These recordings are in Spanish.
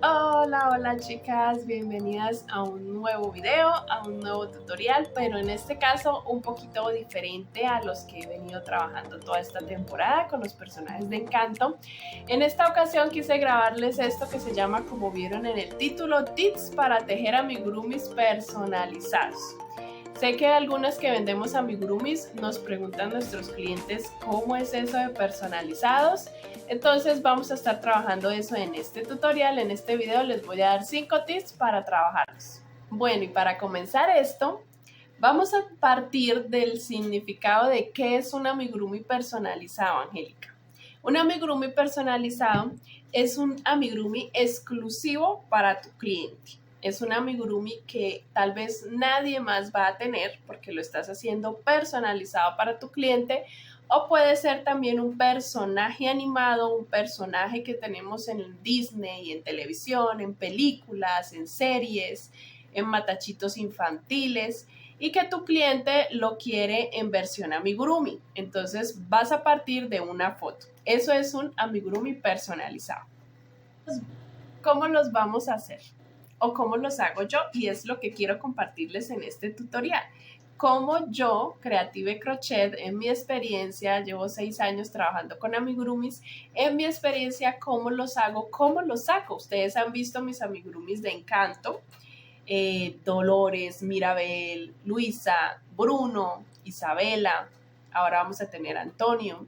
Hola, hola chicas, bienvenidas a un nuevo video, a un nuevo tutorial, pero en este caso un poquito diferente a los que he venido trabajando toda esta temporada con los personajes de Encanto. En esta ocasión quise grabarles esto que se llama, como vieron en el título, Tips para tejer amigurumis personalizados. Sé que algunas que vendemos amigurumis nos preguntan nuestros clientes cómo es eso de personalizados. Entonces vamos a estar trabajando eso en este tutorial. En este video les voy a dar 5 tips para trabajarlos. Bueno, y para comenzar esto, vamos a partir del significado de qué es un amigurumi personalizado, Angélica. Un amigurumi personalizado es un amigurumi exclusivo para tu cliente. Es un amigurumi que tal vez nadie más va a tener porque lo estás haciendo personalizado para tu cliente, o puede ser también un personaje animado, un personaje que tenemos en Disney, en televisión, en películas, en series, en matachitos infantiles, y que tu cliente lo quiere en versión amigurumi. Entonces vas a partir de una foto. Eso es un amigurumi personalizado. ¿Cómo los vamos a hacer? ¿O cómo los hago yo? Y es lo que quiero compartirles en este tutorial. Cómo yo, Creative Crochet, en mi experiencia, llevo 6 años trabajando con amigurumis, en mi experiencia, cómo los hago, cómo los saco. Ustedes han visto mis amigurumis de Encanto, Dolores, Mirabel, Luisa, Bruno, Isabela, ahora vamos a tener Antonio.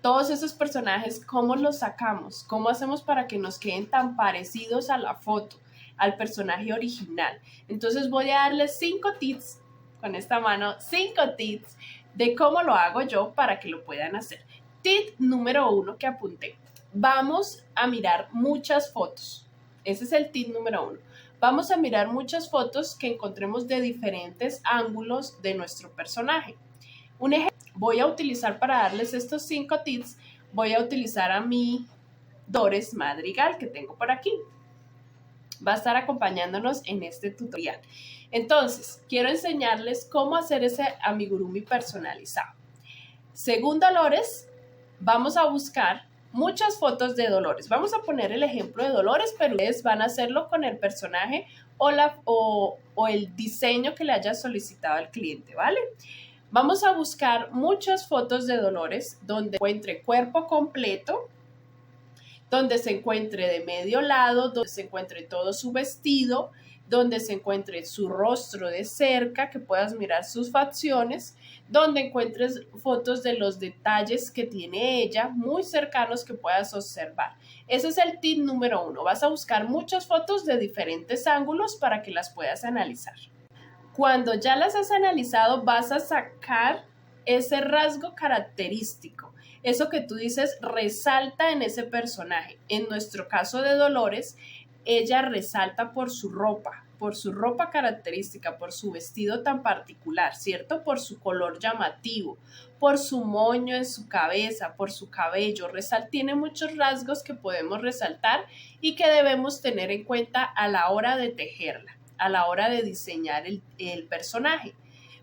Todos esos personajes, ¿cómo los sacamos? ¿Cómo hacemos para que nos queden tan parecidos a la foto, al personaje original? Entonces voy a darles 5 tips, con esta mano, 5 tips de cómo lo hago yo para que lo puedan hacer. Tip número 1 que apunté. Vamos a mirar muchas fotos. Ese es el tip número 1. Vamos a mirar muchas fotos que encontremos de diferentes ángulos de nuestro personaje. Un ejemplo, voy a utilizar para darles estos 5 tips, voy a utilizar a mi Dolores Madrigal que tengo por aquí. Va a estar acompañándonos en este tutorial. Entonces, quiero enseñarles cómo hacer ese amigurumi personalizado. Según Dolores, vamos a buscar muchas fotos de Dolores. Vamos a poner el ejemplo de Dolores, pero ustedes van a hacerlo con el personaje o el diseño que le haya solicitado al cliente, ¿vale? Vamos a buscar muchas fotos de Dolores donde se encuentre cuerpo completo, donde se encuentre de medio lado, donde se encuentre todo su vestido, donde se encuentre su rostro de cerca, que puedas mirar sus facciones, donde encuentres fotos de los detalles que tiene ella, muy cercanos que puedas observar. Ese es el tip número 1. Vas a buscar muchas fotos de diferentes ángulos para que las puedas analizar. Cuando ya las has analizado, vas a sacar ese rasgo característico, eso que tú dices resalta en ese personaje. En nuestro caso de Dolores, ella resalta por su ropa característica, por su vestido tan particular, ¿cierto? Por su color llamativo, por su moño en su cabeza, por su cabello. Tiene muchos rasgos que podemos resaltar y que debemos tener en cuenta a la hora de tejerla, a la hora de diseñar el personaje.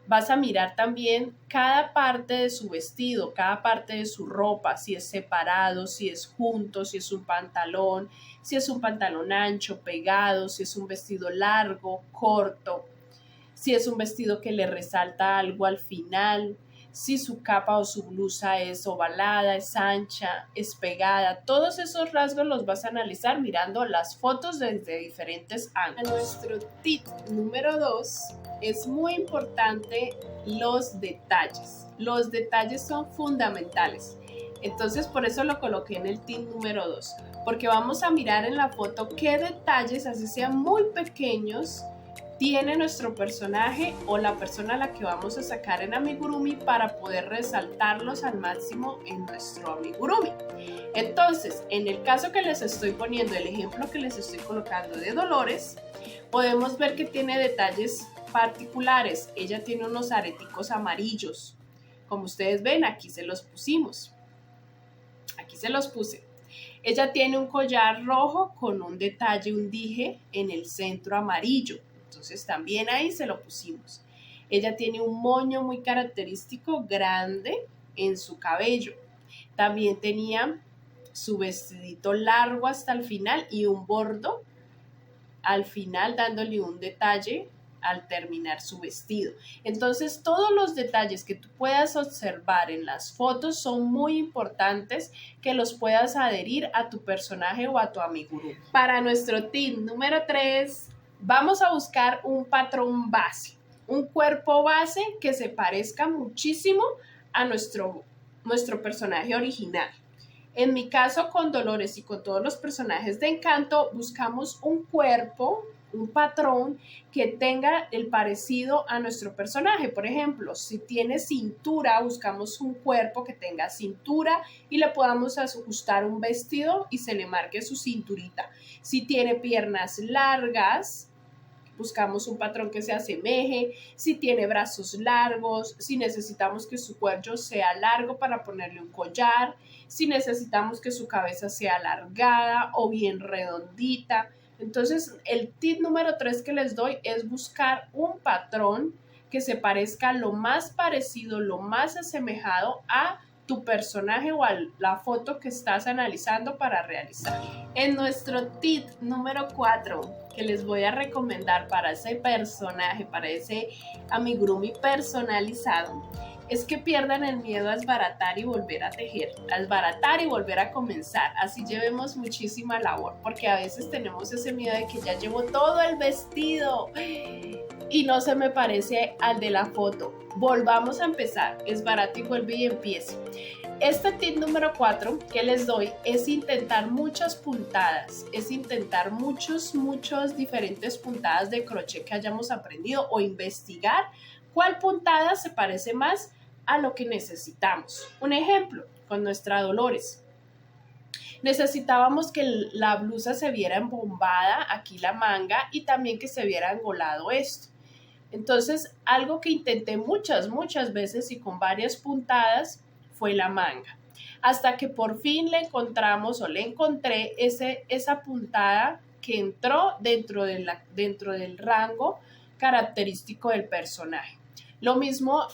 Vas a mirar también cada parte de su vestido, cada parte de su ropa, si es separado, si es junto, si es un pantalón ancho, pegado, si es un vestido largo, corto, si es un vestido que le resalta algo al final, si su capa o su blusa es ovalada, es ancha, es pegada. Todos esos rasgos los vas a analizar mirando las fotos desde diferentes ángulos. Nuestro tip número 2 es muy importante los detalles. Los detalles son fundamentales. Entonces por eso lo coloqué en el tip número 2, porque vamos a mirar en la foto qué detalles, así sean muy pequeños, tiene nuestro personaje o la persona a la que vamos a sacar en amigurumi para poder resaltarlos al máximo en nuestro amigurumi. Entonces, en el caso que les estoy poniendo, el ejemplo que les estoy colocando de Dolores, podemos ver que tiene detalles particulares. Ella tiene unos areticos amarillos. Como ustedes ven, aquí se los pusimos. Aquí se los puse. Ella tiene un collar rojo con un detalle, un dije en el centro amarillo. Entonces también ahí se lo pusimos. Ella tiene un moño muy característico grande en su cabello. También tenía su vestidito largo hasta el final y un bordo al final dándole un detalle al terminar su vestido. Entonces todos los detalles que tú puedas observar en las fotos son muy importantes que los puedas adherir a tu personaje o a tu amigurumi. Para nuestro tip número 3, vamos a buscar un patrón base, un cuerpo base que se parezca muchísimo a nuestro personaje original. En mi caso, con Dolores y con todos los personajes de Encanto, buscamos un cuerpo, un patrón que tenga el parecido a nuestro personaje. Por ejemplo, si tiene cintura, buscamos un cuerpo que tenga cintura y le podamos ajustar un vestido y se le marque su cinturita. Si tiene piernas largas, buscamos un patrón que se asemeje. Si tiene brazos largos, si necesitamos que su cuello sea largo para ponerle un collar, si necesitamos que su cabeza sea alargada o bien redondita. Entonces, el tip número 3 que les doy es buscar un patrón que se parezca lo más parecido, lo más asemejado a tu personaje o a la foto que estás analizando para realizar. En nuestro tip número 4 que les voy a recomendar para ese personaje, para ese amigurumi personalizado, es que pierdan el miedo a desbaratar y volver a tejer, a desbaratar y volver a comenzar, así llevemos muchísima labor, porque a veces tenemos ese miedo de que ya llevo todo el vestido y no se me parece al de la foto. Volvamos a empezar, desbarate y vuelve y empiece. Este tip número 4 que les doy es intentar muchas puntadas, es intentar muchos diferentes puntadas de crochet que hayamos aprendido o investigar cuál puntada se parece más a lo que necesitamos. Un ejemplo, con nuestra Dolores. Necesitábamos que la blusa se viera embombada, aquí la manga, y también que se viera engolado esto. Entonces, algo que intenté muchas veces y con varias puntadas fue la manga. Hasta que por fin le encontré esa puntada que entró dentro del rango característico del personaje. Lo mismo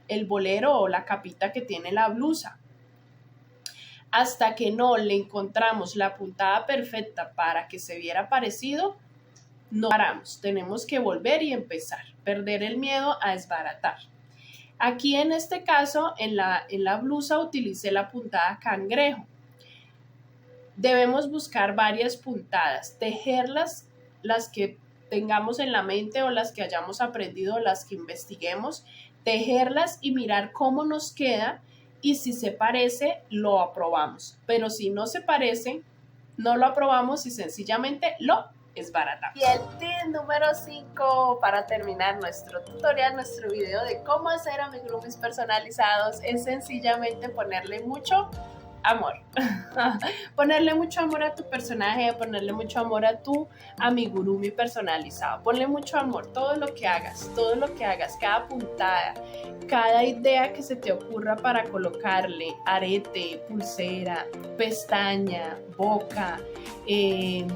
el bolero o la capita que tiene la blusa. Hasta que no le encontramos la puntada perfecta para que se viera parecido, no paramos. Tenemos que volver y empezar. Perder el miedo a desbaratar. Aquí en este caso, en la blusa utilicé la puntada cangrejo. Debemos buscar varias puntadas, tejerlas, las que tengamos en la mente o las que hayamos aprendido, las que investiguemos, tejerlas y mirar cómo nos queda, y si se parece, lo aprobamos. Pero si no se parece, no lo aprobamos y sencillamente lo desbaratamos. Y el tip número 5 para terminar nuestro tutorial, nuestro video de cómo hacer amigurumis personalizados, es sencillamente ponerle mucho amor. Ponerle mucho amor a tu personaje, ponerle mucho amor a tu amigurumi personalizado. Ponle mucho amor, todo lo que hagas, cada puntada, cada idea que se te ocurra para colocarle arete, pulsera, pestaña, boca,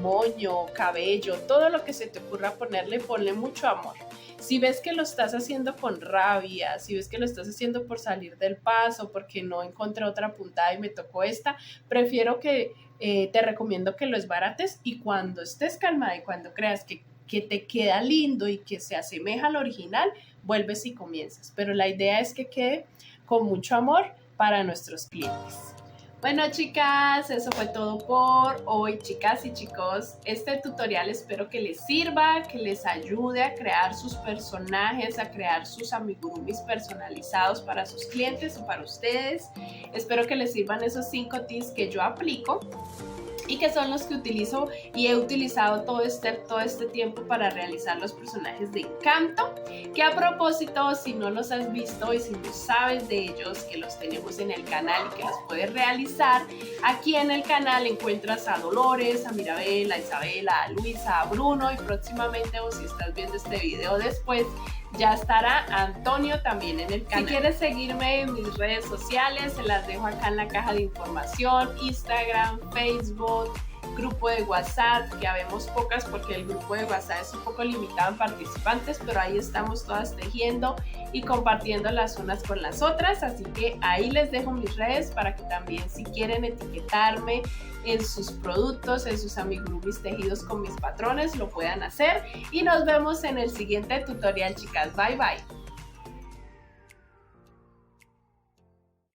moño, cabello, todo lo que se te ocurra ponerle, ponle mucho amor. Si ves que lo estás haciendo con rabia, si ves que lo estás haciendo por salir del paso, porque no encontré otra puntada y me tocó esta, te recomiendo que lo desbarates, y cuando estés calmada y cuando creas que te queda lindo y que se asemeja al original, vuelves y comienzas. Pero la idea es que quede con mucho amor para nuestros clientes. Bueno, chicas, eso fue todo por hoy, chicas y chicos. Este tutorial espero que les sirva, que les ayude a crear sus personajes, a crear sus amigurumis personalizados para sus clientes o para ustedes. Espero que les sirvan esos 5 tips que yo aplico y que son los que utilizo y he utilizado todo este tiempo para realizar los personajes de Encanto, que a propósito, si no los has visto y si no sabes de ellos, que los tenemos en el canal y que los puedes realizar, aquí en el canal encuentras a Dolores, a Mirabel, a Isabela, a Luisa, a Bruno, y próximamente, o si estás viendo este video después, ya estará Antonio también en el canal. Si quieres seguirme en mis redes sociales, se las dejo acá en la caja de información: Instagram, Facebook, grupo de WhatsApp, que habemos pocas porque el grupo de WhatsApp es un poco limitado en participantes, pero ahí estamos todas tejiendo y compartiendo las unas con las otras, así que ahí les dejo mis redes para que también si quieren etiquetarme en sus productos, en sus amigurumis tejidos con mis patrones, lo puedan hacer y nos vemos en el siguiente tutorial, chicas. Bye bye.